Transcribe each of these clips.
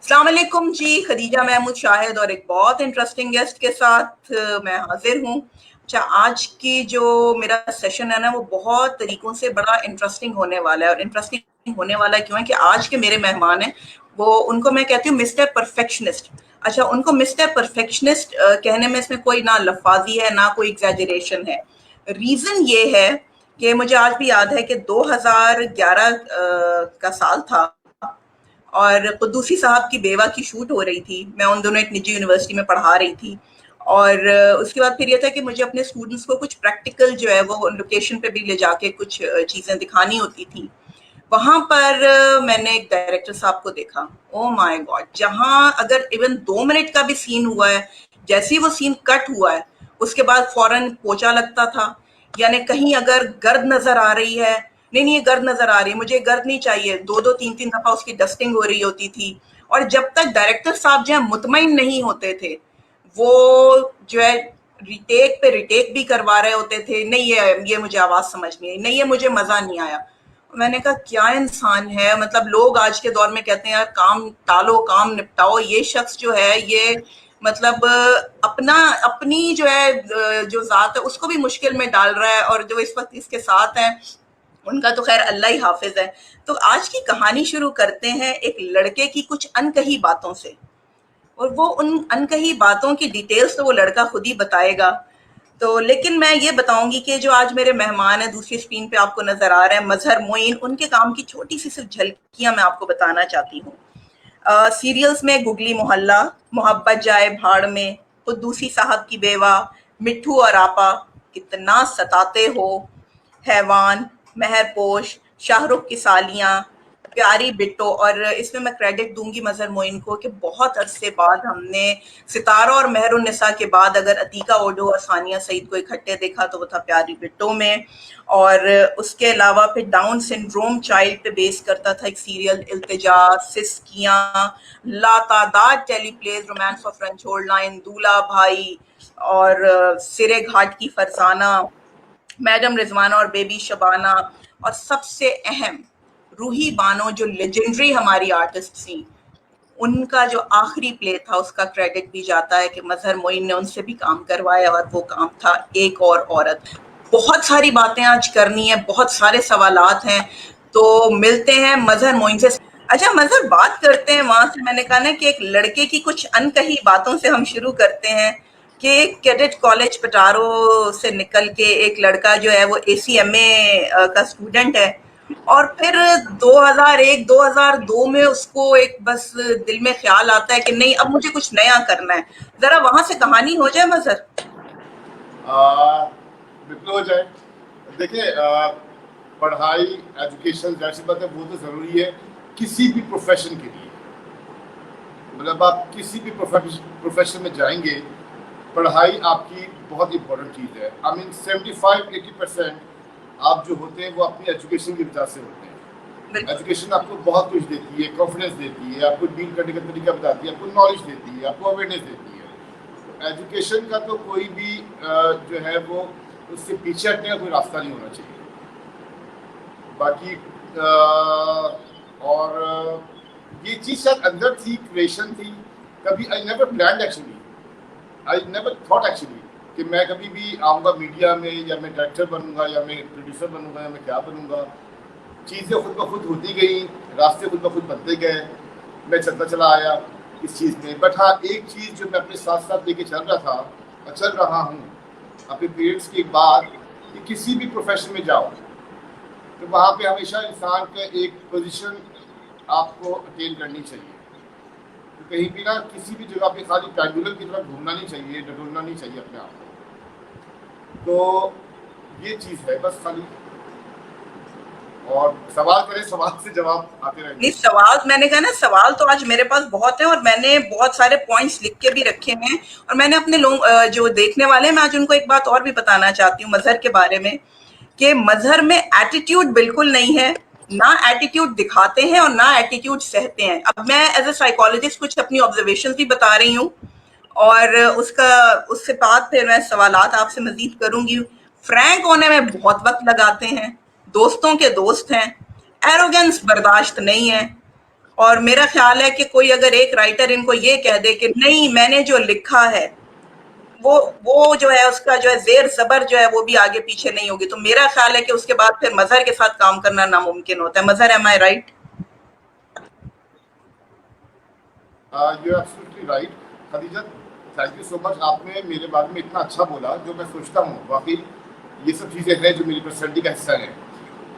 अस्सलाम वालेकुम जी, खदीजा महमूद शाहिद और एक बहुत इंटरेस्टिंग गेस्ट के साथ मैं हाजिर हूँ। अच्छा, आज की जो मेरा सेशन है ना, वो बहुत तरीकों से बड़ा इंटरेस्टिंग होने वाला है। और इंटरेस्टिंग होने वाला क्यों है कि आज के मेरे मेहमान हैं, वो उनको मैं कहती हूँ मिस्टर परफेक्शनिस्ट। अच्छा, उनको मिस्टर परफेक्शनिस्ट कहने में इसमें कोई ना लफाजी है ना कोई एग्जैजरेशन है। रीज़न ये है कि मुझे आज भी याद है कि 2011 का साल था और कुद्दूसी साहब की बेवा की शूट हो रही थी। मैं उन दोनों एक निजी यूनिवर्सिटी में पढ़ा रही थी और उसके बाद फिर ये था कि मुझे अपने स्टूडेंट्स को कुछ प्रैक्टिकल जो है वो लोकेशन पे भी ले जाके कुछ चीज़ें दिखानी होती थी। वहां पर मैंने एक डायरेक्टर साहब को देखा। ओ माय गॉड, जहां अगर इवन 2 मिनट का भी सीन हुआ है, जैसे ही वो सीन कट हुआ है उसके बाद फौरन पोछा लगता था। यानी कहीं अगर गर्द नजर आ रही है, नहीं नहीं ये गर्द नजर आ रही है, मुझे गर्द नहीं चाहिए, दो दो तीन तीन दफा उसकी डस्टिंग हो रही होती थी। और जब तक डायरेक्टर साहब जो है मुतमईन नहीं होते थे, वो जो है रिटेक पे रिटेक भी करवा रहे होते थे। नहीं ये मुझे आवाज समझ नहीं आई, नहीं ये मुझे मजा नहीं आया। मैंने कहा क्या इंसान है। मतलब लोग आज के दौर में कहते हैं यार काम टालो काम निपटाओ, ये शख्स जो है ये मतलब अपना अपनी जो है जो जात है उसको भी मुश्किल में डाल रहा है, और जो इस वक्त इसके साथ है उनका तो खैर अल्लाह ही हाफिज है। तो आज की कहानी शुरू करते हैं एक लड़के की कुछ अनकही बातों से, और वो उन अनकही बातों की डिटेल्स तो वो लड़का खुद ही बताएगा। तो लेकिन मैं ये बताऊंगी कि जो आज मेरे मेहमान हैं दूसरी स्क्रीन पे आपको नजर आ रहे हैं, मजहर मोइन, उनके काम की छोटी सी सिर्फ झलकियां मैं आपको बताना चाहती हूँ। सीरियल्स में गुगली मोहल्ला, मोहब्बत जाए भाड़ में, कुद्दूसी साहब की बेवा, मिट्ठू और आपा, कितना सताते हो, हैवान, मेहरपोश, शाहरुख की सालियां, प्यारी बिट्टो। और इसमें मैं क्रेडिट दूंगी मजहर मोइन को कि बहुत अरसे बाद हमने सितारा और मेहरुन्निसा के बाद अगर अतीका ओडो और सानिया सईद को इकट्ठे देखा तो वो था प्यारी बिट्टो में। और उसके अलावा फिर डाउन सिंड्रोम चाइल्ड पे बेस करता था एक serial Iltija, Siskiyan, Latadaad teleplays, romance of Ranchhod line, Dulha Bhai, और सिरे घाट की फरजाना, मैडम रिजवाना और बेबी शबाना, और सबसे अहम रूही बानो जो लेजेंडरी हमारी आर्टिस्ट थी, उनका जो आखिरी प्ले था उसका क्रेडिट भी जाता है कि मजहर मोइन ने उनसे भी काम करवाया, और वो काम था एक और औरत। बहुत सारी बातें आज करनी है, बहुत सारे सवालात हैं, तो मिलते हैं मजहर मोइन से। अच्छा मजहर, बात करते हैं वहां से, मैंने कहा ना कि एक लड़के की कुछ अनकही बातों से हम शुरू करते हैं कि कैडेट कॉलेज पटारो से निकल के एक लड़का जो है वो एसीएमए का स्टूडेंट है, और फिर 2001-2002 में उसको एक बस दिल में ख्याल आता है कि नहीं अब मुझे कुछ नया करना है। जरा वहां से कहानी हो जाए मजहर। बिल्कुल हो जाए। देखिए, पढ़ाई, एजुकेशन, जैसी बात है वो तो ज़रूरी है किसी भी प्रोफेशन के लिए। मतलब आप किसी भी प्रोफेशन में जाएंगे, पढ़ाई आपकी बहुत इंपॉर्टेंट चीज़ है। आई मीन 75-80% आप जो होते हैं वो अपनी एजुकेशन की वजह से होते हैं। एजुकेशन आपको बहुत कुछ देती है, कॉन्फिडेंस देती है, आपको डील करने का तरीका बताती है, आपको नॉलेज देती है, आपको अवेयरनेस देती है। तो एजुकेशन का तो कोई भी जो है वो उससे पीछे हटने का कोई रास्ता नहीं होना चाहिए। बाकी और ये चीज़ शायद अंदर थी, क्रिएशन थी। कभी I never planned actually, I never thought actually कि मैं कभी भी आऊँगा मीडिया में, या मैं डायरेक्टर बनूंगा, या मैं प्रोड्यूसर बनूंगा, या मैं क्या बनूंगा। चीज़ें खुद ब खुद होती गई, रास्ते खुद ब खुद बनते गए, मैं चलता चला आया इस चीज़ में। बट हाँ, एक चीज़ जो मैं अपने साथ साथ लेके चल रहा था और चल रहा हूँ अपने पेरेंट्स के बाद, कि किसी भी प्रोफेशन में जाओ तो वहाँ पे हमेशा इंसान का एक पोजीशन आपको अटेन करनी चाहिए। तो कहीं भी ना किसी भी जगह पे खाली ट्रायंगुलर की तरफ घूमना नहीं चाहिए, डटोलना नहीं चाहिए अपने आप को। तो ये चीज़ है बस खाली। और सवाल करें, सवाल से जवाब आते नहीं, रहेंगे। सवाल मैंने कहा ना, सवाल तो आज मेरे पास बहुत है और मैंने बहुत सारे पॉइंट्स लिख के भी रखे हैं। और मैंने अपने लोग जो देखने वाले हैं, मैं आज उनको एक बात और भी बताना चाहती हूँ मजहर के बारे में, कि मजहर में एटीट्यूड बिल्कुल नहीं है। ना एटीट्यूड दिखाते हैं और ना एटीट्यूड सहते हैं। अब मैं एज ए साइकोलॉजिस्ट कुछ अपनी ऑब्जर्वेशन भी बता रही हूँ, और उससे बाद फिर मैं सवालात आपसे मजीद करूंगी। फ्रैंक होने में बहुत वक्त लगाते हैं, दोस्तों के दोस्त हैं, एरोगेंस बर्दाश्त नहीं है, और मेरा ख्याल है कि कोई अगर एक राइटर इनको ये कह दे कि नहीं मैंने जो लिखा है वो वो जो है उसका जो है ज़ेर ज़बर जो है वो भी आगे पीछे नहीं होगी, तो मेरा ख्याल है कि उसके बाद फिर मज़हर के साथ काम करना नामुमकिन होता है। Mazhar, am I right? You are absolutely right Khadija, thank you so much. आपने मेरे बारे में इतना अच्छा बोला, जो मैं सोचता हूँ वाकई ये सब चीज़ें हैं जो मेरी पर्सनैलिटी का हिस्सा है।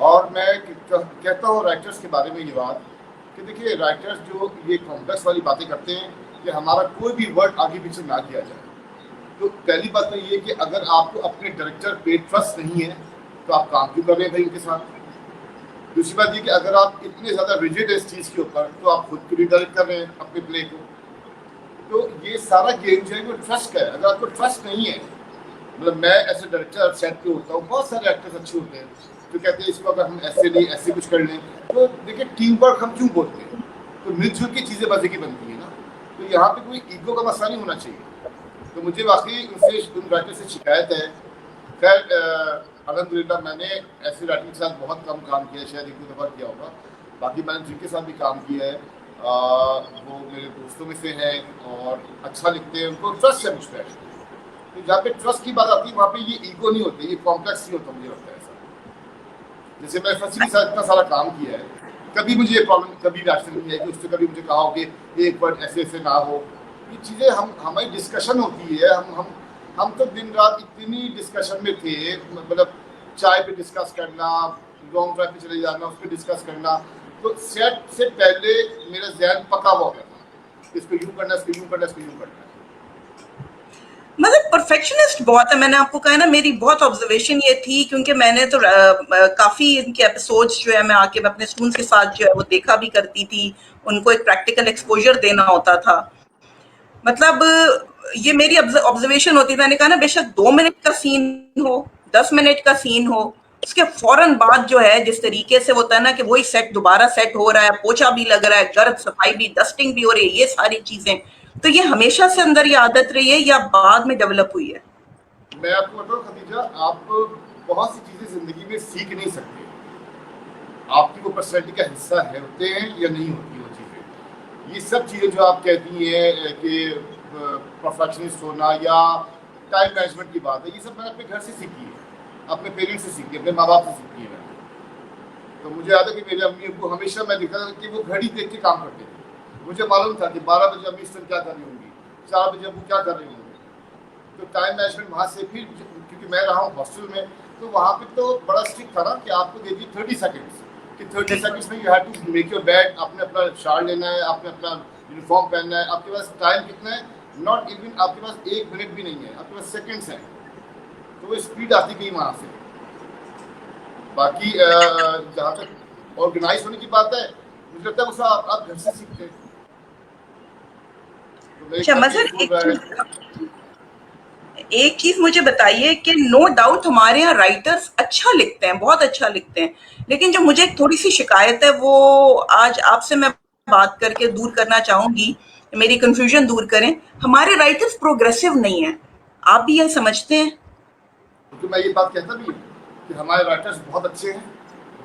और मैं कहता हूँ राइटर्स के बारे में ये बात कि देखिए, राइटर्स जो ये कॉम्प्लेक्स वाली बातें करते हैं कि हमारा कोई भी वर्ड आगे पीछे ना किया जाए। तो पहली बात तो ये कि अगर आपको अपने डायरेक्टर पे ट्रस्ट नहीं है तो आप काम क्यों कर रहे हैं भाई उनके साथ। दूसरी बात ये कि अगर आप इतने ज़्यादा रिजिड है इस चीज़ के ऊपर तो आप खुद को रिडायरेक्ट कर रहे हैं अपने प्ले को। तो ये सारा गेम जो है वो ट्रस्ट का है। अगर आपको ट्रस्ट नहीं है, मतलब मैं ऐसे डायरेक्टर सेट पे होता हूँ, बहुत सारे एक्टर्स अच्छे होते हैं तो कहते हैं इसको अगर हम ऐसे नहीं ऐसे कुछ कर लें, तो देखिए टीम वर्क हम क्यों बोलते हैं, तो मिलजुल की चीज़ें मजे की बनती है ना। तो यहाँ पे कोई ईगो का मसला नहीं होना चाहिए। तो मुझे वाकई उनसे उन राइटर से शिकायत है। खैर अल्हम्दुलिल्लाह मैंने ऐसे राइटर के साथ बहुत कम काम किया है, शायद एक दो दफ़ा किया होगा। बाकी मैंने जिनके साथ भी काम किया है वो मेरे दोस्तों में से हैं और अच्छा लिखते हैं, उनको ट्रस्ट है मुझ पर। तो जहाँ पे ट्रस्ट की बात आती है वहाँ पे ये ईगो नहीं होती, ये कॉम्प्लेक्स नहीं होता, मुझे लगता है ऐसा। जैसे मैं फसी के साथ इतना सारा काम किया है, कभी मुझे ये प्रॉब्लम कभी रिएक्शन नहीं है कि उससे कभी मुझे कहा हो कि एक वर्ड ऐसे ऐसे ना हो। ये चीज़ें हमारी डिस्कशन होती है। हम तो दिन रात इतनी डिस्कशन में थे, मतलब चाय पे डिस्कस करना, लॉन्ग ड्राइव पे चले जाना, उस पर डिस्कस करना। तो सेट से पहले मेरा जहन पका हुआ होता था, इसको यूँ करना, इसको यूँ करना, इसको यूँ करना। मतलब परफेक्शनिस्ट बहुत है। मैंने आपको कहा ना, मेरी बहुत ऑब्जर्वेशन ये थी, क्योंकि मैंने तो काफी इनके एपिसोड्स जो है मैं आके मैं अपने स्टूडेंट्स के साथ जो है वो देखा भी करती थी, उनको एक प्रैक्टिकल एक्सपोजर देना होता था। मतलब ये मेरी ऑब्जर्वेशन होती थी। मैंने कहा ना, बेशक 2 मिनट का सीन हो, 10 मिनट का सीन हो, उसके फौरन बाद जो है जिस तरीके से होता है ना कि वही सेट दोबारा सेट हो रहा है, पोछा भी लग रहा है, गर्द सफाई भी, डस्टिंग भी हो रही है, ये सारी चीजें, तो ये हमेशा से अंदर ये आदत रही है या बाद में डेवलप हुई है? मैं आपको बताऊँ खदीजा, आप बहुत सी चीज़ें ज़िंदगी में सीख नहीं सकते। आपकी वो पर्सनैलिटी का हिस्सा है, होते हैं या नहीं होती वो चीज़ें। ये सब चीज़ें जो आप कहती हैं कि परफेक्शनिस्ट होना या टाइम मैनेजमेंट की बात है, ये सब मैंने अपने घर से सीखी है, अपने पेरेंट्स से सीखी है, अपने माँ बाप से सीखी है मैंने। तो मुझे याद है कि मेरे अम्मी को हमेशा मैं देखा था कि वो घड़ी देख के काम करते थे। मुझे मालूम था कि 12 बजे अम्मी इस क्या कर रही होंगी, 4 बजे अबू क्या कर रही होंगे। तो टाइम मैनेजमेंट वहाँ से, फिर क्योंकि मैं रहा हूँ हॉस्टल में, तो वहाँ पे तो बड़ा स्ट्रिक्ट था ना कि आपको दे दी 30 सेकेंड्स, कि 30 सेकेंड्स में you have to make your bed, आपने अपना शाल लेना है, आपने अपना यूनिफॉर्म पहनना है। आपके पास टाइम कितना है, नॉट इवन आपके पास 1 मिनट भी नहीं है, आपके पास सेकेंड्स हैं। तो वो स्पीड आती गई वहाँ से। बाकी जहाँ तक ऑर्गेनाइज होने की बात है, मुझे लगता है वो सब आप घर से सीखते हैं। तो मेरे अच्छा ख्याल से ये मजहर, बोल रहा है। एक चीज मुझे बताइए कि नो डाउट हमारे यहाँ राइटर्स अच्छा लिखते हैं, बहुत अच्छा लिखते हैं, लेकिन जो मुझे थोड़ी सी शिकायत है वो आज आपसे मैं बात करके दूर करना चाहूंगी, मेरी कंफ्यूजन दूर करें। हमारे राइटर्स प्रोग्रेसिव नहीं है, आप भी यह समझते हैं? क्योंकि मैं ये बात कहता भी हूँ कि हमारे राइटर्स बहुत अच्छे हैं,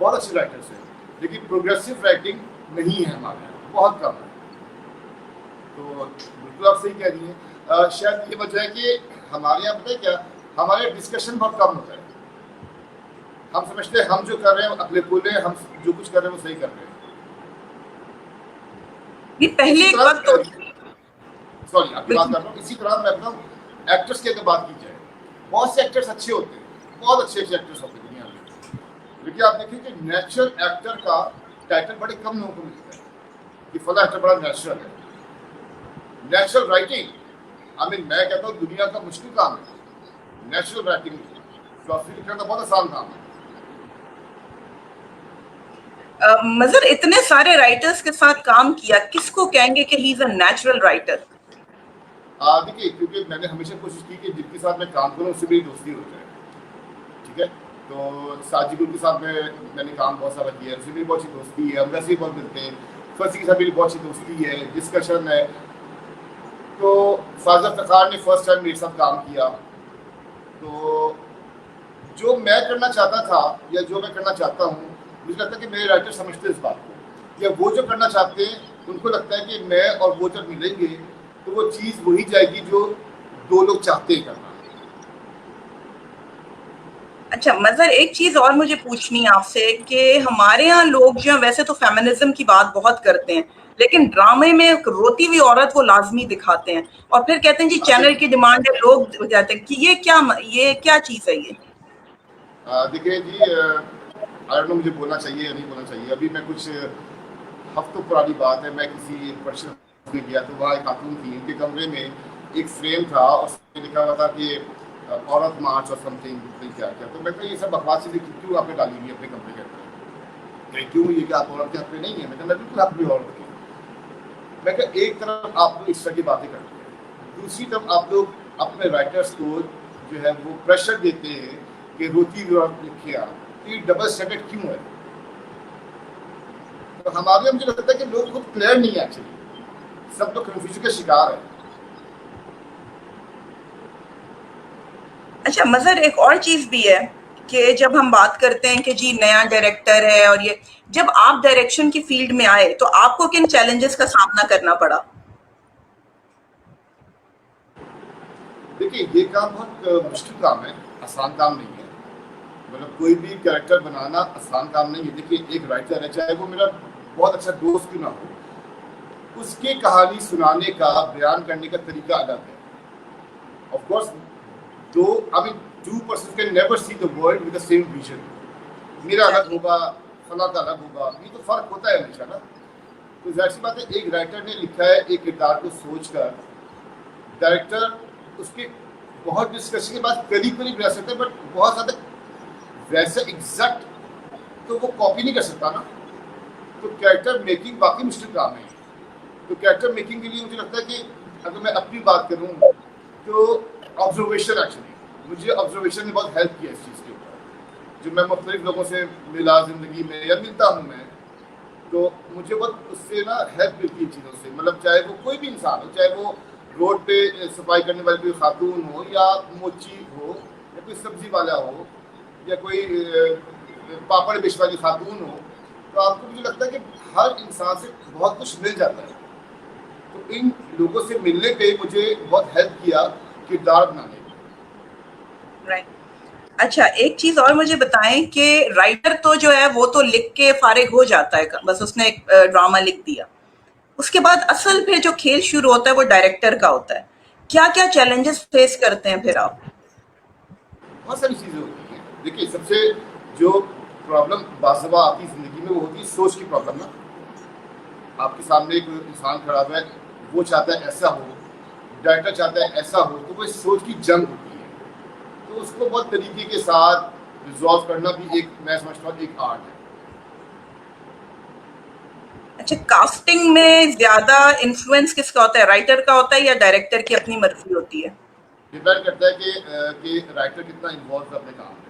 बहुत अच्छे राइटर्स हैं, लेकिन प्रोग्रेसिव राइटिंग नहीं है हमारे यहाँ, बहुत कम है। तो बिल्कुल आप सही कह रही हैं। शायद ये वजह है कि हमारे यहाँ पता है क्या, हमारे डिस्कशन बहुत कम होता है। हम समझते हैं हम जो कर रहे हैं अगले बोले, हम जो कुछ कर रहे हैं वो सही कर रहे हैं। ये पहले इसी एक तरह वक्त सॉरी आपकी बात कर रहा हूँ। इसी तरह मैं अपना एक्टर्स की अगर बात की जाए, बहुत से एक्टर्स अच्छे होते हैं, बहुत अच्छे अच्छे एक्टर्स होते हैं दुनिया में, लेकिन आप देखिए कि नेचुरल एक्टर का टाइटल बड़े कम लोगों को मिलता है कि फला एक्टर बड़ा नेचुरल है। नेचुरल राइटिंग, आई मीन मैं कहता हूँ दुनिया का मुश्किल काम है नेचुरल राइटिंग। फिलोसफी लिखना तो बहुत आसान काम है। मजर इतने सारे राइटर्स के साथ काम किया, किसको कहेंगे कि he is a natural writer? देखिए, क्योंकि मैंने हमेशा कोशिश की कि जिनके साथ मैं काम करूँ उससे मेरी दोस्ती हो जाए, ठीक है। तो साजिदुल के साथ मैंने काम बहुत सारा किया है, उससे मेरी बहुत अच्छी दोस्ती है, हम वैसे ही बहुत मिलते हैं। फर्सी के साथ मेरी बहुत अच्छी दोस्ती है, डिस्कशन है। तो फाजल फ़खार ने फर्स्ट टाइम मेरे साथ काम किया। तो जो मैं करना चाहता था या जो मैं करना चाहता हूँ, मुझे लगता है कि मेरे राइटर समझते हैं इस बात को, या वो जो करना चाहते हैं उनको लगता है कि मैं और वो जब मिलेंगे तो वो चीज़ वही जाएगी जो दो लोग चाहते हैं करना। अच्छा मजहर, एक चीज और मुझे पूछनी है आपसे कि हमारे यहाँ लोग जो हैं वैसे तो फेमिनिज्म की बात बहुत करते हैं, लेकिन ड्रामे में एक रोती हुई औरत वो लाजमी दिखाते हैं और फिर कहते हैं जी चैनल की डिमांड है, लोग कहते हैं कि ये क्या चीज है ये। देखिए जी, आई डोंट नो मुझे बोलना चाहिए या नहीं बोलना चाहिए। अभी मैं कुछ हफ्तों पुरानी बात है, मैं किसी फंक्शन में गया तो वहाँ एक खातून थी, उनके कमरे में एक फ्रेम था और उसमें लिखा हुआ था कि औरत मार्च और समथिंग क्या क्या। तो मैं कहा ये सब बकवास चीज़ें क्यों आपने डाली हुई अपने कमरे के अंदर, क्यों ये कि आप औरत के हक में नहीं है। मैं बिल्कुल हक भी औरत की। मैं कहा एक तरफ आप लोग इस तरह की बातें करते हैं, दूसरी तरफ आप लोग अपने राइटर्स को जो है वो प्रेशर देते हैं कि रोती हुई औरत लिखे आप, तो ये डबल स्टैंडर्ड क्यों है। तो हमारे लिए मुझे लगता है कि लोग खुद क्लियर नहीं है, एक्चुअली सब लोग कंफ्यूजन के शिकार है। अच्छा मजहर, एक और चीज भी है कि जब हम बात करते हैं कि जी नया डायरेक्टर है और ये, जब आप डायरेक्शन की फील्ड में आए तो आपको किन चैलेंजेस का सामना करना पड़ा? देखिए ये काम बहुत मुश्किल काम है, आसान काम नहीं है। मतलब कोई भी कैरेक्टर बनाना आसान काम नहीं है। देखिए एक राइटर है, चाहे वो मेरा बहुत अच्छा दोस्त क्यों ना हो, उसकी कहानी सुनाने का, बयान करने का तरीका अलग है। ऑफ कोर्स दो I mean two person can never see the world with the same vision. मेरा अलग एग्जैक्टली। होगा, फला का अलग होगा, ये तो फर्क होता है हमेशा ना। तो जाहिर सी बात है, एक राइटर ने लिखा है एक किरदार को सोचकर, डायरेक्टर उसके बहुत डिस्कशन के बाद करीब करीब रह सकते हैं, बट बहुत ज़्यादा वैसे एग्जैक्ट तो वो कॉपी नहीं कर सकता ना। तो कैरेक्टर मेकिंग बाकी मुश्किल काम है। तो कैरेक्टर मेकिंग के लिए मुझे लगता है कि अगर मैं अपनी बात करूँ तो ऑब्जर्वेशन, एक्चुअली मुझे ऑब्जर्वेशन ने बहुत हेल्प किया इस चीज़ के ऊपर। जो मैं मुख्तलिफ लोगों से मिला ज़िंदगी में या मिलता हूँ मैं, तो मुझे बहुत उससे ना हेल्प मिलती है चीज़ों से। मतलब चाहे वो कोई भी इंसान हो, चाहे वो रोड पे सफाई करने वाली कोई खातून हो, या मोची हो, या कोई सब्जी वाला हो, या कोई पापड़ बेच वाली खातून हो, तो आपको मुझे लगता है कि हर इंसान से बहुत कुछ मिल जाता है। तो इन लोगों से मिलने पे मुझे बहुत हेल्प किया किरदार बनाने में। राइट। अच्छा एक चीज और मुझे बताएं कि राइटर तो जो है वो तो लिख के फारिग हो जाता है, बस उसने एक ड्रामा लिख दिया, उसके बाद असल फिर जो खेल शुरू होता है वो डायरेक्टर का होता है। क्या क्या चैलेंजेस फेस करते हैं फिर आप? बहुत सारी चीज़ें होती हैं। देखिए सबसे जो प्रॉब्लम बाज़वा आती है ज़िंदगी में, वो होती है सोच की प्रॉब्लम ना। आपके सामने एक इंसान खड़ा हुआ है, वो चाहता है ऐसा हो, डायरेक्टर चाहता है ऐसा हो, तो वो इस सोच की जंग होती है। तो उसको बहुत तरीके के साथ रिजॉल्व करना भी एक, मैं समझता हूँ, एक आर्ट है। अच्छा, कास्टिंग में ज्यादा इन्फ्लुएंस किसका होता है, राइटर का होता है या डायरेक्टर की अपनी मर्जी होती है? डिपेंड करता है कि राइटर कितना इन्वॉल्व है अपने काम में।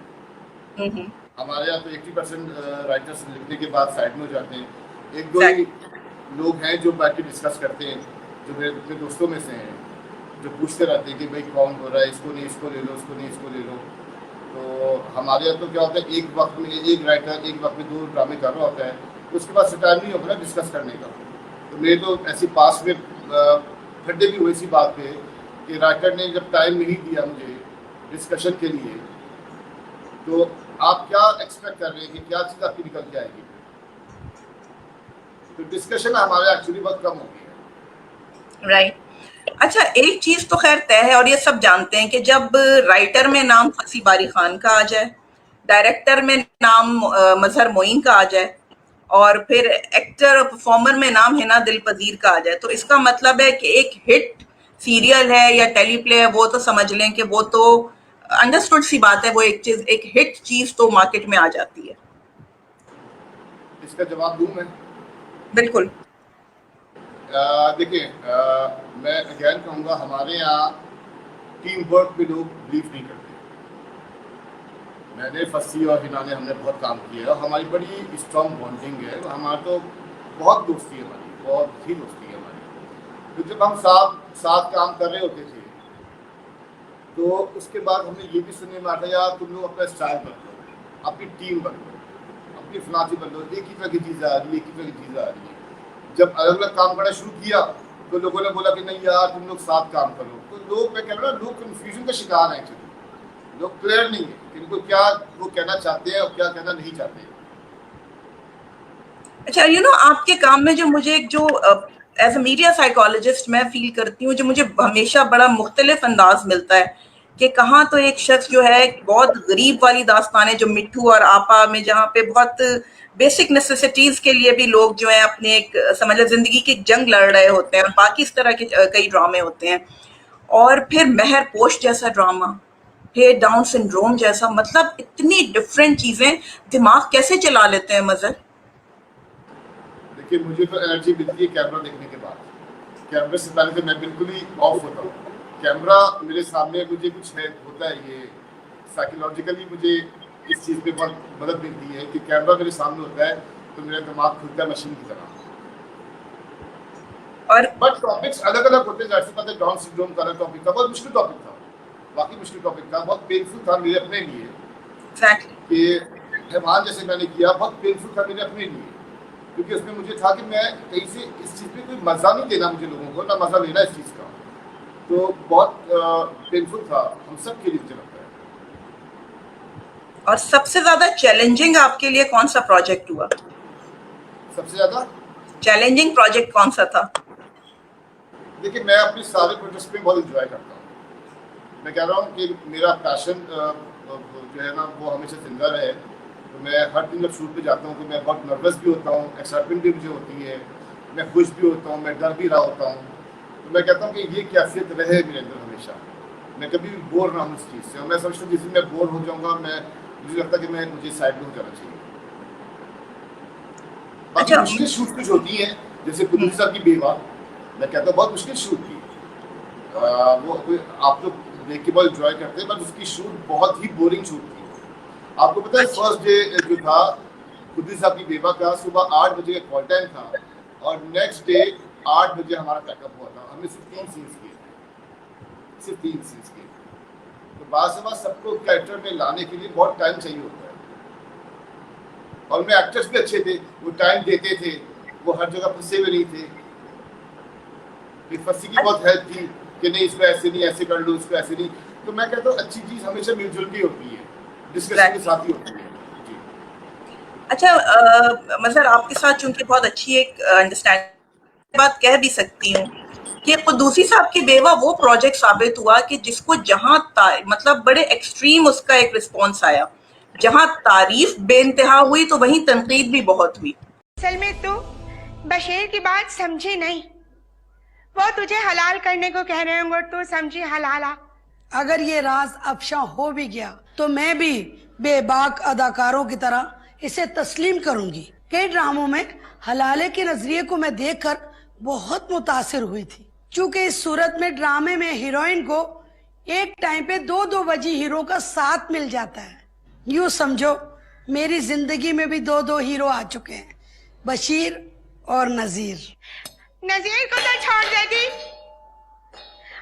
हम्म। हमारे यहाँ तो 80% राइटर्स लिखने के बाद साइड में हो जाते हैं। एक दो ही एग्जैक्टली। लोग हैं जो बैठ के डिस्कस करते हैं, जो मेरे अपने दोस्तों में से हैं, जो पूछते रहते हैं कि भाई कौन हो रहा है, इसको नहीं इसको ले लो, इसको नहीं इसको ले लो। तो हमारे यहाँ तो क्या होता है, एक वक्त में एक राइटर एक वक्त में दो ड्रामे कर रहा होता है, तो उसके बाद टाइम नहीं होता ना डिस्कस करने का। तो मेरे तो ऐसी पास में खड्डे भी हुए इसी बात पे कि राइटर ने जब टाइम नहीं दिया मुझे डिस्कशन के लिए, तो आप क्या एक्सपेक्ट कर रहे हैं कि क्या चीज़ आपकी निकल के आएगी। तो डिस्कशन हमारे एक्चुअली बहुत कम हो गई है। राइट। अच्छा एक चीज तो खैर तय है और ये सब जानते हैं कि जब राइटर में नाम फसी बारी खान का आ जाए, डायरेक्टर में नाम मजहर मोइन का आ जाए, और फिर एक्टर और परफॉर्मर में नाम हिना दिल पजीर का आ जाए, तो इसका मतलब है कि एक हिट सीरियल है या टेलीप्ले है, वो तो समझ लें कि वो तो अंडरस्टूड सी बात है, वो एक चीज, एक हिट चीज तो मार्केट में आ जाती है। इसका जवाब दूं मैं? बिल्कुल। देखिए, मैं अगैन कहूँगा, हमारे यहाँ टीम वर्क पे लोग बिलीव नहीं करते। मैंने, फसी और हिना ने, हमने बहुत काम किया है, हमारी बड़ी स्ट्रॉन्ग बॉन्डिंग है। हमारा तो बहुत दोस्ती है हमारी, बहुत ही दोस्ती है हमारी। तो जब हम साथ साथ काम कर रहे होते थे, तो उसके बाद हमने ये भी सुनने में आता, यार तुम लोग अपना स्टाइल बदलो, अपनी टीम बदलो, अपनी फलासी बदलो, एक ही तरह की चीज़ आ रही है, एक ही तरह की चीज़ आ रही है। जब अलग अलग काम करना शुरू किया तो लोगों ने बोला कि नहीं यार तुम लोग साथ काम करो, तो लोग, मैं कह रहा हूँ, लोग कंफ्यूजन का शिकार हैं एक्चुअली, लोग क्लियर नहीं है कि इनको क्या वो कहना चाहते हैं और क्या कहना नहीं चाहते हैं। अच्छा, आपके काम में जो मुझे एक जो एज अ मीडिया साइकोलॉजिस्ट मैं फील करती हूँ, जो मुझे हमेशा बड़ा मुख्तलिफ अंदाज मिलता है कि कहाँ तो एक शख्स जो है बहुत गरीब वाली दास्तान है, जो मिट्ठू और आपा में, जहाँ पे बहुत बेसिक नेसेसिटीज के लिए भी लोग जो है अपने एक समझ लो जिंदगी की जंग लड़ रहे होते हैं, और बाकी इस तरह के कई ड्रामे होते हैं। और फिर मेहर पोश जैसा ड्रामा, फिर डाउन सिंड्रोम जैसा, मतलब इतनी डिफरेंट चीजें, दिमाग कैसे चला लेते हैं मजर। देखिए मुझे तो एनर्जी मिलती है कैमरा देखने के बाद, कैमरे से पहले तो मैं बिल्कुल ही ऑफ होता हूँ। कैमरा मेरे सामने मुझे कुछ है होता है, ये साइकोलॉजिकली मुझे इस चीज़ पे बहुत मदद मिलती है कि कैमरा मेरे सामने होता है तो मेरा दिमाग खुलता है मशीन की तरह। और बट टॉपिक्स अलग अलग होते हैं, जैसे पता है डाउन सिंड्रोम का अलग टॉपिक था, बहुत मुश्किल टॉपिक था, बाकी मुश्किल टॉपिक था, बहुत पेनफुल था मेरे अपने लिए एग्जैक्टली, कि हैवान जैसे मैंने किया, बहुत पेनफुल था मेरे अपने लिए, क्योंकि उसमें मुझे था कि मैं कहीं से इस चीज़ पे कोई मज़ा नहीं देना मुझे लोगों को, ना मज़ा लेना इस चीज़ का, तो बहुत पेनफुल था हम सब के लिए मुझे लगता है। और सबसे ज्यादा चैलेंजिंग आपके लिए कौन सा प्रोजेक्ट हुआ? सबसे ज़्यादा चैलेंजिंग प्रोजेक्ट कौन सा था? देखिए मैं अपने सारे प्रोजेक्ट्स में बहुत इंजॉय करता हूँ। मैं कह रहा हूँ कि मेरा पैशन जो है ना वो हमेशा जिंदा रहे। तो मैं हर दिन जब शूट पे जाता हूँ तो मैं बहुत नर्वस भी होता हूँ, एक्साइटमेंट भी मुझे होती है, मैं खुश भी होता हूँ, मैं डर भी रहा होता हूँ। तो मैं कहता हूँ कि ये कैफियत रहे मेरे अंदर हमेशा, मैं कभी भी बोर ना हूँ इस चीज़ से। और मैं समझता हूँ जिस दिन मैं बोर हो जाऊँगा, मुझे लगता है कि मुझे साइड में हो जाना चाहिए। बाकी अच्छा, मुश्किल शूट कुछ होती है, जैसे कुल्लू साहब की बेवा, मैं कहता हूँ बहुत मुश्किल शूट थी। वो आप लोग देख के बहुत इंजॉय करते हैं, बट उसकी शूट बहुत ही बोरिंग शूट थी। आपको पता है फर्स्ट डे जो था खुदी साहब की बेवा का, सुबह 8 बजे का कॉल टाइम था और नेक्स्ट डे 8 बजे हमारा पैकअप हुआ था। हमने सिर्फ 3 सीन्स किए, सिर्फ 3 सीन्स किए। तो बाद से बाद सबको कैरेक्टर में लाने के लिए बहुत टाइम चाहिए होता है, और उनमें एक्टर्स भी अच्छे थे, वो टाइम देते थे, वो हर जगह फंसे हुए नहीं थे। फंसी की बहुत हेल्प थी कि नहीं इसको ऐसे नहीं, ऐसे कर लो, इसको ऐसे नहीं। तो मैं कहता हूँ अच्छी चीज़ हमेशा मिलजुल की होती है, डिस्कशन के साथ ही होती है। अच्छा, मजहर आपके साथ चूंकि बहुत अच्छी एक अंडरस्टैंडिंग बात कह भी सकती हूँ कि कुद्दूसी साहब की बेवा वो प्रोजेक्ट साबित हुआ कि जिसको जहां मतलब बड़े एक्सट्रीम उसका एक रिस्पॉन्स आया, जहां तारीफ बेइंतहा हुई तो वहीं तनकीद भी बहुत हुई। असल में तो बशीर की बात समझी नहीं, वो तुझे हलाल करने को कह रहे होंगे तो समझी हलाला। अगर ये राज अफशा हो भी गया तो मैं भी बेबाक अदाकारों की तरह इसे तस्लीम करूंगी। कई ड्रामों में हलाले के नजरिए को मैं देखकर बहुत मुतासिर हुई थी, क्योंकि इस सूरत में ड्रामे में हीरोइन को एक टाइम पे 2-2 वजी हीरो का साथ मिल जाता है। यूं समझो मेरी जिंदगी में भी 2-2 हीरो आ चुके हैं, बशीर और नजीर। नजीर को तो छोड़ देती,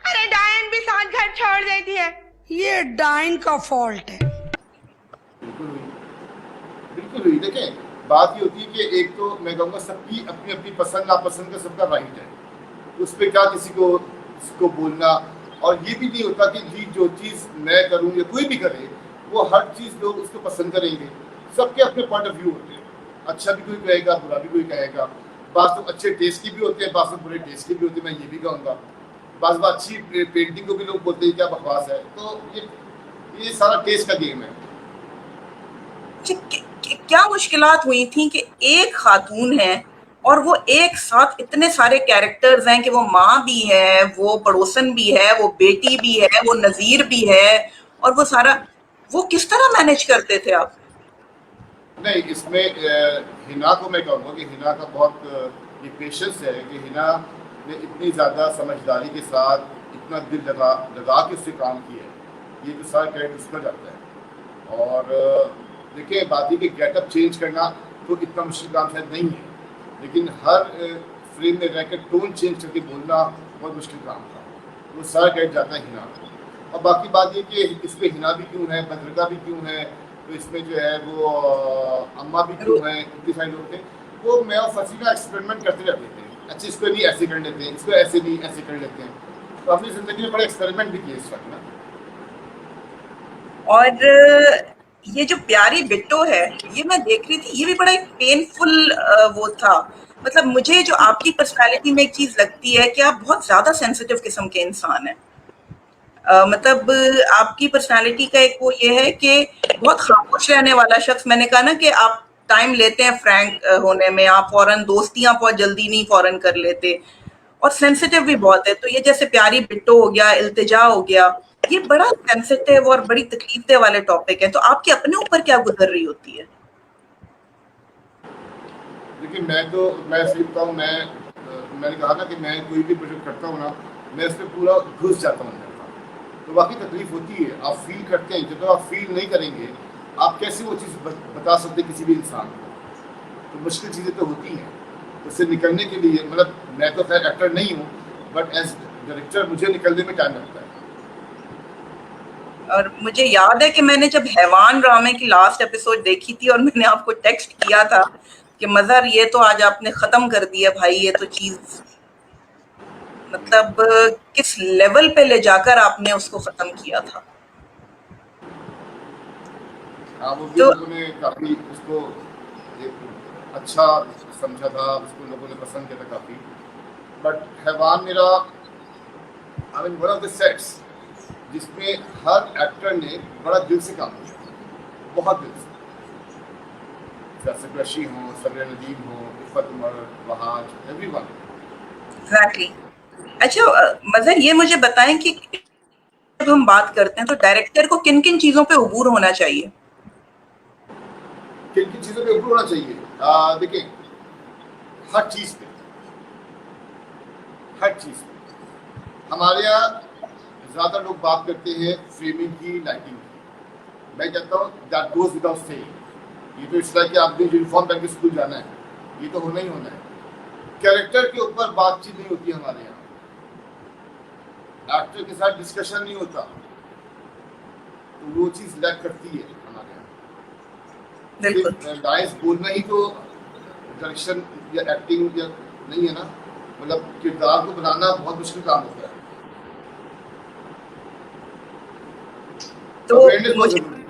अरे डायन भी साथ घर छोड़ देती है। ये डाइन का फॉल्ट है। बिल्कुल हुई, बिल्कुल हुई। देखें बात ये होती है कि एक तो मैं कहूँगा सबकी अपनी अपनी पसंद नापसंद का सबका राइट है, उस पर क्या किसी को बोलना। और ये भी नहीं होता कि जी जो चीज़ मैं करूँ या कोई भी करे वो हर चीज़ लोग उसको पसंद करेंगे। सबके अपने पॉइंट ऑफ व्यू होते हैं, अच्छा भी कोई कहेगा, बुरा भी कोई कहेगा। बात तो अच्छे टेस्ट की भी होते हैं, बात तो बुरे टेस्ट की भी होती है, मैं ये भी कहूँगा। बात अच्छी पेंटिंग को भी लोग बोलते हैं क्या बकवास है। तो ये सारा टेस्ट का गेम है। क्या मुश्किलात हुई थी कि एक खातून है और वो एक साथ इतने सारे कैरेक्टर्स हैं कि वो माँ भी है, वो पड़ोसन भी है, वो बेटी भी है, वो नजीर भी है, और वो सारा, वो किस तरह मैनेज करते थे आप? नहीं इसमें हिना को मैं कहूँगा कि हिना का बहुत ये पेशेंस है कि हिना ने इतनी ज़्यादा समझदारी के साथ इतना दिल लगा के उससे काम किया है। ये तो सारा क्रेडिट उसका जाता है। और देखिए बात ही कि गेटअप चेंज करना तो इतना मुश्किल काम शायद नहीं है, लेकिन हर फ्रेम में रहकर टोन चेंज करके बोलना बहुत मुश्किल काम था। वो सारा क्रेडिट जाता है हिना को। और बाकी बात ये कि इसमें हिना भी क्यों है, भद्रिका भी क्यों है, तो इसमें जो है वो अम्मा भी क्यों है, इतने सारे लोग थे। वो मैं और फसीला एक्सपेरिमेंट करते रहते थे अच्छा इसको नहीं ऐसे कर लेते हैं, इसको ऐसे नहीं ऐसे कर लेते हैं। तो अपनी ज़िंदगी में बड़े एक्सपेरिमेंट भी किए इस वक्त ना। और ये जो प्यारी बिट्टो है, ये मैं देख रही थी, ये भी बड़ा एक पेनफुल वो था। मतलब मुझे जो आपकी पर्सनैलिटी में एक चीज़ लगती है कि आप बहुत ज़्यादा सेंसिटिव किस्म के इंसान हैं। मतलब आपकी पर्सनैलिटी का एक वो ये है कि बहुत खामोश रहने वाला शख्स। मैंने कहा ना कि आप टाइम लेते हैं फ्रैंक होने में, आप फौरन दोस्तियां बहुत जल्दी नहीं फौरन कर लेते, और सेंसिटिव भी बहुत है। तो ये जैसे प्यारी बिट्टो हो गया, इल्तिजा हो गया, ये बड़ा सेंसिटिव और बड़ी तकलीफ दे वाले टॉपिक है। तो आपके अपने ऊपर क्या गुजर रही होती है? देखिए मैं सीखता हूँ, मैंने कहा ना कि मैं कोई भी प्रोजेक्ट करता हूँ ना, मैं इसमें पूरा घुस जाता हूँ अंदर का। तो वाकई तकलीफ होती है, आप फील करते हैं। जब तक आप फील नहीं करेंगे आप कैसे वो चीज़ बता सकते किसी भी इंसान को। तो मुश्किल चीज़ें तो होती हैं, उससे निकलने के लिए, मतलब मैं तो खैर एक्टर नहीं हूँ, बट एज डायरेक्टर मुझे निकलने में टाइम लगता है। और मुझे याद है कि मैंने जब हैवान ड्रामे की लास्ट एपिसोड देखी थी और मैंने आपको टेक्स्ट किया था कि मजहर ये तो आज आपने खत्म कर दिया भाई, ये तो चीज मतलब किस लेवल पे ले जाकर आपने उसको खत्म किया था। हाँ, वो भी तो लोगों ने काफ़ी उसको एक अच्छा समझा था, उसको लोगों ने पसंद किया था काफ़ी। बट हैवान मेरा I mean one of the sets जिसमें हर एक्टर ने बड़ा दिल से काम किया, बहुत दिल से। जैसे क्रशी हो, सबिया नदीम हो, इफ़त उमर, वहाज, एवरीवन। एग्जैक्टली। अच्छा मजहर ये मुझे बताएं कि जब हम बात करते हैं तो डायरेक्टर को किन किन चीजों पे उबूर होना चाहिए? किन किन चीज़ों पे इम्प्रूव होना चाहिए? देखिए, हर चीज़ पे, हर चीज़ पे। हमारे यहाँ ज़्यादा लोग बात करते हैं फ्रेमिंग की, लाइटिंग की। मैं कहता हूँ दैट गोज विदाउट सेइंग। ये तो इसलिए कि आपने यूनिफॉर्म पहन के स्कूल जाना है, ये तो होना ही होना है। कैरेक्टर के ऊपर बातचीत नहीं होती हमारे यहाँ, एक्टर के साथ डिस्कशन नहीं होता, तो वो चीज़ लैक करती है हमारे यहाँ। बिल्कुल। सिर्फ डायस बोलना ही तो डायरेक्शन या एक्टिंग या नहीं है ना। मतलब किरदार को बनाना बहुत मुश्किल काम होता है। तो अवेयरनेस बहुत मुझे जरूरी है।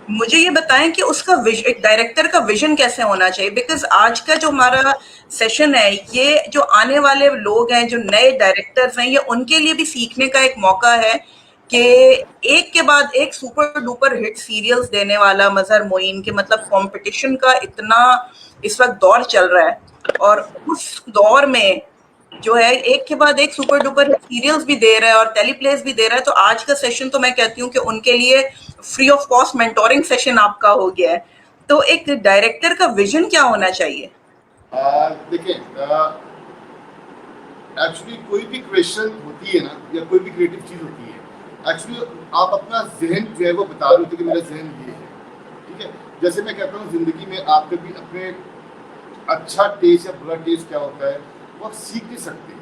मुझे ये बताएं कि उसका एक डायरेक्टर का विजन कैसे होना चाहिए, बिकॉज आज का जो हमारा सेशन है, ये जो आने वाले लोग हैं, जो नए डायरेक्टर्स हैं, ये उनके लिए भी सीखने का एक मौका है कि एक के बाद एक सुपर डुपर हिट सीरियल्स देने वाला मजहर मोइन के, मतलब कंपटीशन का इतना इस वक्त दौर चल रहा है, और उस दौर में जो है एक के बाद एक सुपर डुपर सीरियल्स भी दे रहा है और टेलीप्लेस भी दे रहा है। तो आज का सेशन तो मैं कहती हूँ कि उनके लिए free of cost mentoring session आपका हो गया है। तो एक डायरेक्टर का विजन क्या होना चाहिए? देखिए, एक्चुअली कोई भी क्वेश्चन होती है ना, या कोई भी क्रिएटिव चीज़ होती है, एक्चुअली आप अपना जहन जो है वो बता रहे होते कि मेरा जहन ये है। ठीक है, जैसे मैं कहता हूँ ज़िंदगी में आप कभी अपने अच्छा टेस्ट या बुरा टेस्ट क्या होता है वो आप सीख नहीं सकते।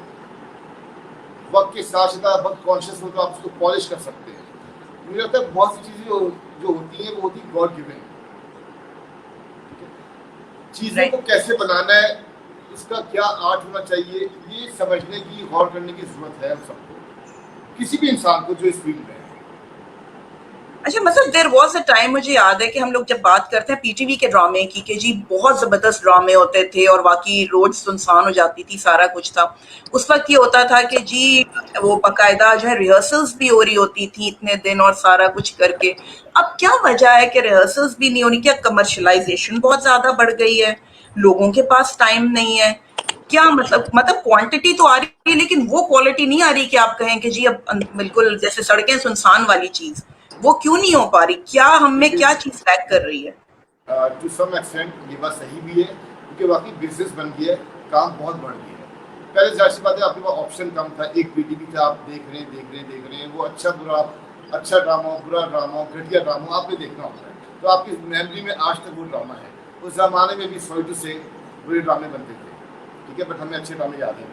वक्त के साथ साथ आप बहुत कॉन्शियस हो तो आप उसको पॉलिश कर सकते हैं। मुझे लगता है बहुत सी चीज़ें जो होती हैं वो होती है गॉड गिवन। चीज़ों को कैसे बनाना है, इसका क्या आर्ट होना चाहिए, ये समझने की, गौर करने की जरूरत है हम सबको, किसी भी इंसान को जो इस फील्ड में है। अच्छा, मतलब देयर वाज अ टाइम, मुझे याद है कि हम लोग जब बात करते हैं पीटीवी के ड्रामे की, कि जी बहुत जबरदस्त ड्रामे होते थे और बाकी रोड सुनसान हो जाती थी, सारा कुछ था। उस वक्त ये होता था कि जी वो बाकायदा जो है रिहर्सल्स भी हो रही होती थी इतने दिन और सारा कुछ करके। अब क्या वजह है कि रिहर्सल्स भी नहीं होनी? क्या कमर्शलाइजेशन बहुत ज्यादा बढ़ गई है, लोगों के पास टाइम नहीं है? क्या मतलब क्वांटिटी तो आ रही है लेकिन वो क्वालिटी नहीं आ रही कि आप कहें कि जी अब बिल्कुल जैसे सड़कें सुनसान वाली चीज, वो क्यों नहीं हो पा रही? क्या हम में क्या चीज लैक कर रही है? टू सम एक्सटेंट ये बात सही भी है, क्योंकि वाकई बिजनेस बन गया है, काम बहुत बढ़ गया है। पहले जाहिर सी बात है आपके पास ऑप्शन कम था, एक पीटीवी था, आप देख रहे हैं, वो अच्छा बुरा, अच्छा ड्रामा हो, बुरा ड्रामा हो, घटिया ड्रामा हो, आपने देखना होता है। तो आपकी मेमोरी में आज तक वो ड्रामा है। उस ज़माने में भी सॉरी टू से बुरे ड्रामे बनते थे, ठीक है, बट हमें अच्छे ड्रामे याद हैं।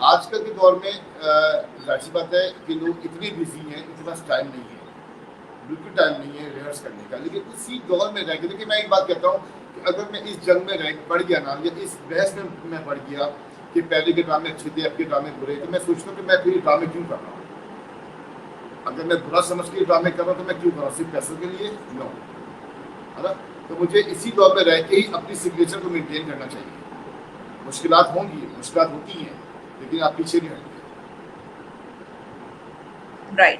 आजकल के दौर में जाहिर सी बात है कि लोग इतने बिजी हैं, इनके पास टाइम नहीं है। बिल्कुल टाइम नहीं है रिहर्स करने का। लेकिन उसी दौर में रह के, देखिए मैं एक बात कहता हूँ कि अगर मैं इस जंग में रह पड़ गया ना, या इस बहस में मैं पड़ गया कि पहले के ड्रामे अच्छे थे, अब के ड्रामे बुरे, तो मैं सोचता हूँ कि मैं फिर ड्रामे क्यों कर रहा हूँ। अगर मैं बुरा समझ के ड्रामे कर रहा हूँ तो मैं क्यों कर रहा हूँ, सिर्फ पैसों के लिए? नो, है ना। तो मुझे इसी दौर में रह के ही अपनी सिग्नेचर को मेंटेन करना चाहिए। मुश्किलात होंगी, मुश्किलात होती हैं, लेकिन आप पीछे नहीं हटते। Right,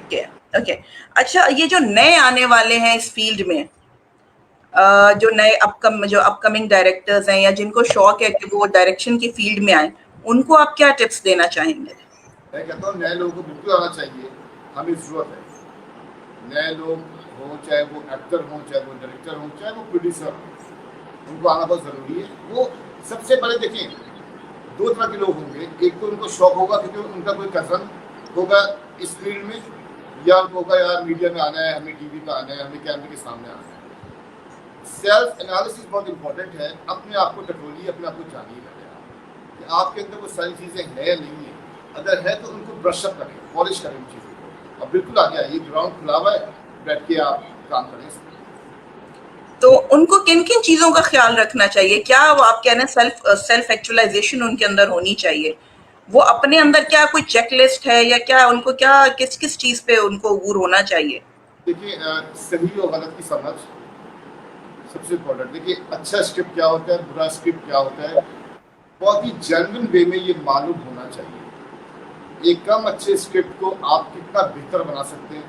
okay. अच्छा, ये जो नए आने वाले हैं इस फील्ड में, जो नए अपकमिंग डायरेक्टर्स हैं या जिनको शौक है कि वो डायरेक्शन की फील्ड में आए, उनको आप क्या टिप्स देना चाहेंगे? मैं कहता हूँ नए लोगों को बिल्कुल आना चाहिए, हमें ज़रूरत है। नए लोग हों, चाहे वो एक्टर हों, चाहे वो डायरेक्टर हों, चाहे वो प्रोड्यूसर हों, उनको आना बहुत ज़रूरी है। वो सबसे पहले देखें, दो तरह के लोग होंगे। एक तो उनको शौक होगा क्योंकि उनका कोई कज़न होगा इस फील्ड में, या उनको होगा यार मीडिया में आना है, हमें टीवी पे आना है, हमें कैमरे के सामने आना है। सेल्फ एनालिसिस बहुत इंपॉर्टेंट है। अपने आप को टटोलिए, अपने आप को जानिए कि आपके अंदर वो सारी चीज़ें हैं या नहीं है। अगर है तो उनको ब्रश अप करें, पॉलिश करें उन चीज़ों को, और बिल्कुल आ गया, ये ग्राउंड खुला हुआ है, बैठ के आप काम करें। तो उनको किन किन चीजों का ख्याल रखना चाहिए? क्या वो आप कह रहे हैं सेल्फ एक्चुअलाइजेशन उनके अंदर होनी चाहिए? वो अपने अंदर क्या कोई चेकलिस्ट है, या क्या उनको क्या किस किस चीज पे उनको अबूर होना चाहिए? देखिए, सही और गलत की समझ सबसे इम्पोर्टेंट। देखिए, अच्छा स्क्रिप्ट क्या होता है, बुरा स्क्रिप्ट क्या होता है, बहुत ही जेन्युइन वे में ये मालूम होना चाहिए। एक कम अच्छे स्क्रिप्ट को आप कितना बेहतर बना सकते हैं।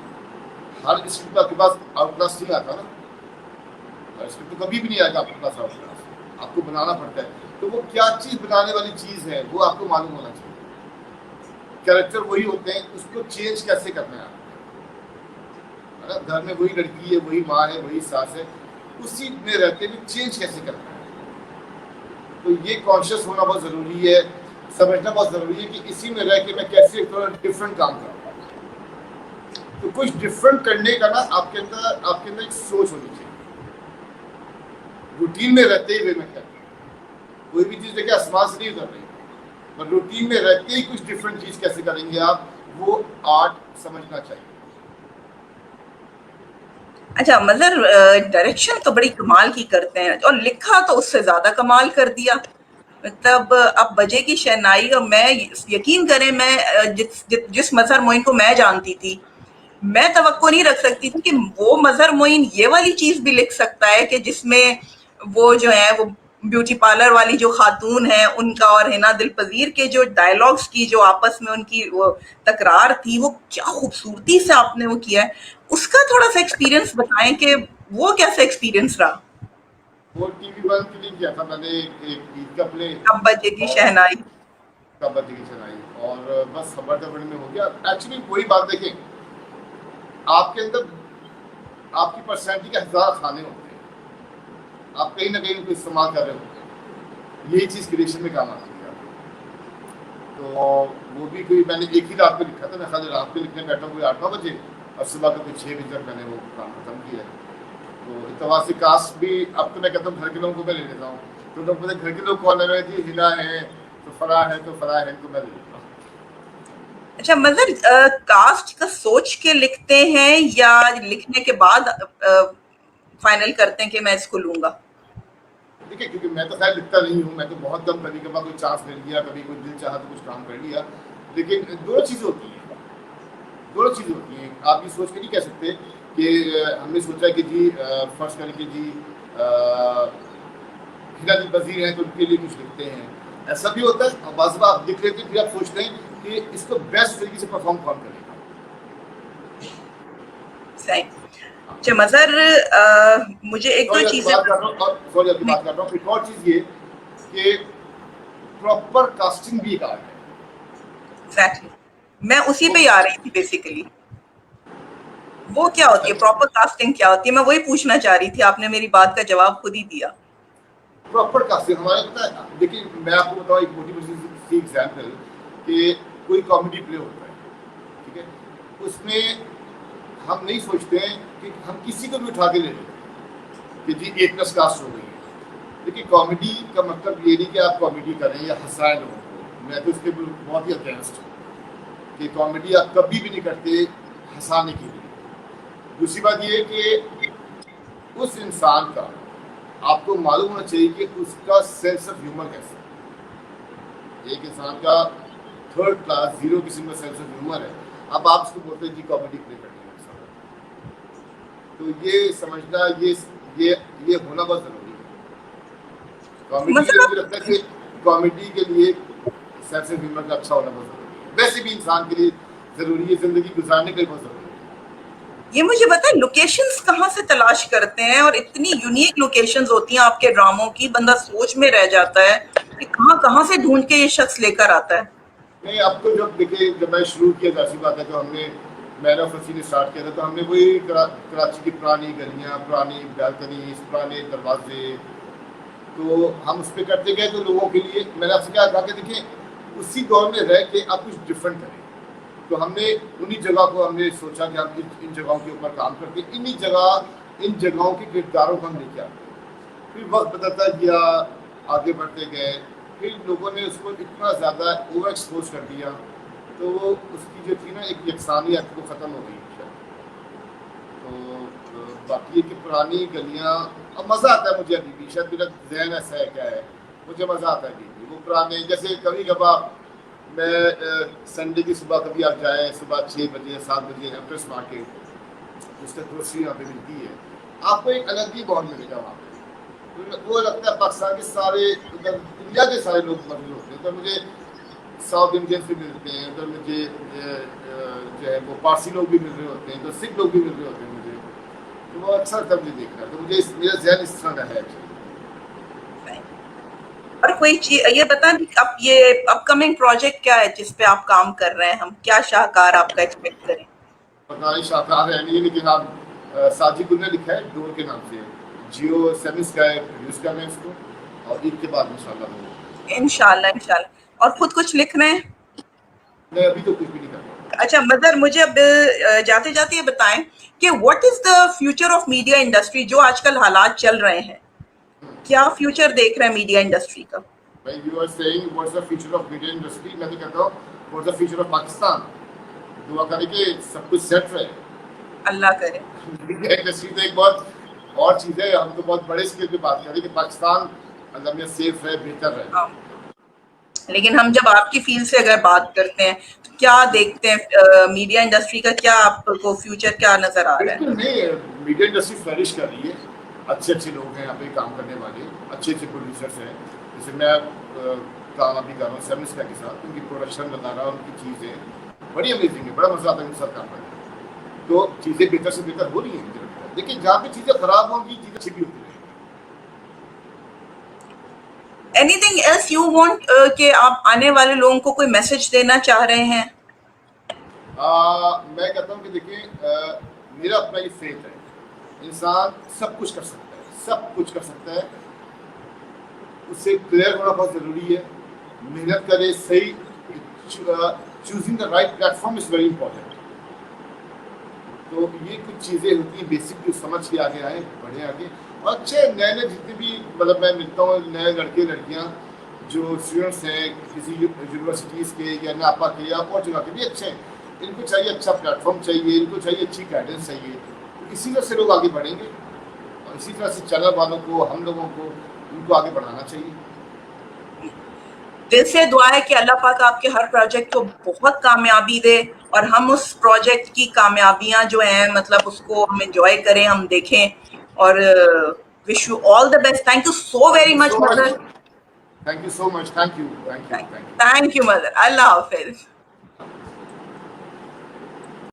हर स्क्रिप्ट आपके पास आउट क्लास नहीं आता ना, हर स्क्रिप्ट तो कभी भी नहीं आएगा आपके पास आउट क्लास, आपको बनाना पड़ता है। तो वो क्या चीज़ बनाने वाली चीज़ है वो आपको मालूम होना चाहिए। कैरेक्टर वही होते हैं, उसको चेंज कैसे करना है आपको, है ना। घर में वही लड़की है, वही माँ है, वही सास है, उसी में रहते हुए चेंज कैसे करना है। तो ये कॉन्शियस होना बहुत ज़रूरी है, समझना बहुत ज़रूरी है कि इसी में रह के मैं कैसे थोड़ा डिफरेंट काम करूँगा। तो कुछ डिफरेंट करने का ना आपके अंदर एक सोच होनी चाहिए। रूटीन में रहते हुए मैं कहता हूँ, कोई भी चीज़ देखिए आसमान से नहीं उतर रही, पर रूटीन में रहते ही कुछ डिफरेंट चीज़ कैसे करेंगे आप, वो आर्ट समझना चाहिए। अच्छा मजर, डायरेक्शन तो बड़ी कमाल की करते हैं, और लिखा तो उससे ज्यादा कमाल कर दिया। मतलब अब बजे की शहनाई, और मैं यकीन करें, मैं जिस मजहर मोइन को मैं जानती थी, मैं तवक्को नहीं रख सकती थी कि वो मजहर मोइन ये वाली चीज भी लिख सकता है कि जिसमें वो जो है वो ब्यूटी पार्लर वाली जो खातून है उनका और हिना दिल पजीर के जो डायलॉग्स की जो आपस में उनकी वो तकरार थी, वो क्या खूबसूरती से आपने वो किया है। उसका थोड़ा सा एक्सपीरियंस बताएं कि वो कैसा एक्सपीरियंस रहा। वो टीवी वन के लिए किया था मैंने, एक ईद का प्ले, अब बजे की शहनाई, तब बजे की शहनाई, और बस खबर दबड़ में हो गया। एक्चुअली वही बात देखें, आपके अंदर आपकी पर्सनैलिटी के 1000 खाने होते हैं, आप कहीं ना कहीं उनको इस्तेमाल कर रहे होते हैं, यही चीज़ क्रिएशन में काम आती है। तो वो भी कोई मैंने एक ही रात में लिखा था, मैं खाली रात में लिखने बैठा कोई 8-9 बजे, और सुबह का कोई 6 बजे तक मैंने वो काम खत्म किया। तो इतवार से कास्ट भी अब तो मैं कहता हूँ घर के लोगों को मैं ले लेता हूँ, तो लोग मुझे घर के लोग कॉल रहे थे, हिना है तो फराह है, तो फराह है तो मैं ले लेता हूँ। अच्छा मजर, कास्ट का सोच के लिखते हैं या लिखने के बाद फाइनल करते हैं कि मैं इसको लूंगा? देखिए, क्योंकि मैं तो खैर लिखता नहीं हूँ, मैं तो बहुत कम, कभी कभार कोई चांस मिल गया, कभी कोई दिल चाहा तो कुछ काम कर लिया। लेकिन दोनों चीज़ें होती हैं, दोनों चीज़ें होती हैं। आप ये सोच के नहीं कह सकते कि हमने सोचा कि जी फर्ज करें कि जी हिना दिल पजीर हैं तो उनके लिए कुछ लिखते हैं, ऐसा भी होता है। और बाज़ आप लिख लेते हैं, फिर आप सोचते हैं कि इसको बेस्ट तरीके से परफॉर्म कौन करेगा। सही। अच्छा मजर, मुझे एक दो चीजें, बात कर रहा हूँ, एक और चीज़ ये कि प्रॉपर कास्टिंग भी एक आर्ट है। एग्जैक्टली, मैं उसी पे ही आ रही थी बेसिकली। वो क्या होती है, प्रॉपर कास्टिंग क्या होती है? मैं वही पूछना चाह रही थी, आपने मेरी बात का जवाब खुद ही दिया। प्रॉपर कास्टिंग हमारे पता है, देखिए मैं आपको बताऊँ एक मोटिवेशन सी एग्जाम्पल, कि कोई कॉमेडी प्ले होता है, ठीक है, उसमें हम नहीं सोचते हैं कि हम किसी को भी उठा के ले लें कि जी A+ कास्ट हो गई है। देखिए, कॉमेडी का मतलब ये नहीं कि आप कॉमेडी करें या हंसाएं लोगों को, मैं तो उसके बहुत ही अगेंस्ट हूँ कि कॉमेडी आप कभी भी नहीं करते हंसाने के लिए। दूसरी बात ये है कि उस इंसान का आपको मालूम होना चाहिए कि उसका सेंस ऑफ ह्यूमर कैसा है। एक इंसान का थर्ड क्लास जीरो किस्म का सेंस ऑफ ह्यूमर है, अब आप उसको बोलते हैं कि कॉमेडी प्ले करनी है, तो ये समझना ये होना बहुत जरूरी है। कॉमेडी के लिए मुझे लगता है कि कॉमेडी के लिए सेंस ऑफ ह्यूमर का अच्छा होना बहुत जरूरी है, वैसे भी इंसान के लिए जरूरी है, जिंदगी गुजारने के लिए बहुत जरूरी है। ये मुझे बताएं, लोकेशंस कहाँ से तलाश करते हैं? और इतनी यूनिक लोकेशंस होती हैं आपके ड्रामों की, बंदा सोच में रह जाता है कि कहाँ से ढूंढ के ये शख्स लेकर आता है। नहीं, अब तो जब देखिए, जब मैं शुरू किया जासी बात है, तो हमने मैन ऑफ ने स्टार्ट किया था, तो हमने वही कराची की पुरानी गलियाँ, पुरानी बालकनी, पुराने दरवाजे, तो हम उस पर करते गए। तो लोगों के लिए मैंने आपसे क्या कहा कि देखिए, उसी दौर में रह के आप कुछ डिफरेंट करें, तो हमने उन्हीं जगह को हमने सोचा कि हम इन जगहों के ऊपर काम करके इन जगहों के किरदारों को हम लेके आते। फिर वक्त बदलता गया, आगे बढ़ते गए, फिर लोगों ने उसको इतना ज़्यादा ओवर एक्सपोज कर दिया, तो वो उसकी जो थी ना एक यकसानियत, वो ख़त्म हो गई। तो बाकी कि पुरानी गलियाँ, अब मज़ा आता है मुझे अभी भी, शायद मेरा जहन ऐसा है क्या है, मुझे मज़ा आता है अभी भी। वो पुराने, जैसे कभी कभार मैं संडे की सुबह कभी आप जाएँ, सुबह 6 बजे 7 बजे एम्प्रेस मार्केट, उसका ग्रोसरी यहाँ पे मिलती है, आपको एक अलग ही बॉन्ड मिलेगा वहाँ पे। तो वो लगता है पाकिस्तान के सारे, उधर दुनिया के सारे लोग मौजूद होते हैं। तो मुझे साउथ इंडियंस भी मिलते हैं उधर, मुझे जो है वो पारसी लोग भी मिल रहे होते हैं, तो सिख लोग भी मिल रहे होते हैं मुझे, तो वो अच्छा लगता है मुझे देखना। तो मुझे मेरा जहन इस तरह का है। और कोई चीज ये बता, अब ये अपकमिंग प्रोजेक्ट क्या है जिस पे आप काम कर रहे हैं? हम क्या शाहकार आपका एक्सपेक्ट करें? पता नहीं शाहकार है नहीं, लेकिन आप साजिद गुल ने लिखा है डोर के नाम से, जियो सेमिस का प्रोड्यूस कर रहे हैं इसको, और ईद के बाद इंशाल्लाह। और खुद कुछ लिख रहे हैं? मैं अभी तो कुछ भी नहीं कर रहा। अच्छा मदर, मुझे अब जाते जाते ये बताएं कि what is the future of media industry? जो आजकल हालात चल रहे हैं, क्या फ्यूचर देख रहे हैं मीडिया इंडस्ट्री का? भाई, you are saying what's the future of media industry, मैं तो कहता हूँ what's the future of Pakistan. दुआ करें कि सब कुछ सेट रहे, अल्लाह करे। मीडिया इंडस्ट्री तो एक बहुत और चीज़ है, हम तो बहुत बड़े स्केल पे बात करें कि पाकिस्तान अल्लाह में सेफ है, बेहतर है। लेकिन हम जब आपकी फील्ड से अगर बात करते हैं, तो क्या देखते हैं मीडिया इंडस्ट्री का, क्या आपको फ्यूचर क्या नजर आ रहा है? नहीं, मीडिया इंडस्ट्री फ्लरिश कर रही है, अच्छे लोग हैं यहाँ पे काम करने वाले, अच्छे प्रोड्यूसर्स हैं। जैसे मैं काम अभी कर रहा हूँ सेमिस के साथ, उनकी प्रोडक्शन वगैरह, उनकी चीज़ें बड़ी अमेजिंग है, बड़ा मजा आता है उनके साथ काम करने। तो चीज़ें बेहतर से बेहतर हो रही हैं, लेकिन जहाँ पे चीज़ें खराब होंगी, चीज़ें अच्छी भी होती हैं। एनीथिंग एल्स यू वांट कि आप आने वाले लोगों को कोई मैसेज देना चाह रहे हैं? मैं कहता हूँ कि देखिए, मेरा अपना ये फेथ है, इंसान सब कुछ कर सकता है, सब कुछ कर सकता है, उससे क्लियर होना बहुत ज़रूरी है। मेहनत करे, सही choosing the right platform is very important. तो ये कुछ चीज़ें होती हैं बेसिक, जो समझ के आगे आए, बढ़े आगे। और अच्छे नए जितने भी, मतलब मैं मिलता हूँ नए लड़के लड़कियाँ जो स्टूडेंट्स हैं किसी यूनिवर्सिटीज़ के या नापा के या और जगह के भी अच्छे हैं, इनको चाहिए अच्छा प्लेटफॉर्म चाहिए, इनको चाहिए अच्छी गाइडेंस चाहिए। तो इसी तरह से लोग आगे बढ़ेंगे, और इसी तरह से चैनल वालों को, हम लोगों को, इनको आगे बढ़ाना चाहिए। दिल से दुआ है कि अल्लाह पाक आपके हर प्रोजेक्ट को बहुत कामयाबी दे, और हम उस प्रोजेक्ट की कामयाबियां जो हैं, मतलब उसको हम एंजॉय करें, हम देखें, और wish you all the best. Thank you so very much mother. Thank you so much. Thank you mother. Allah Hafiz.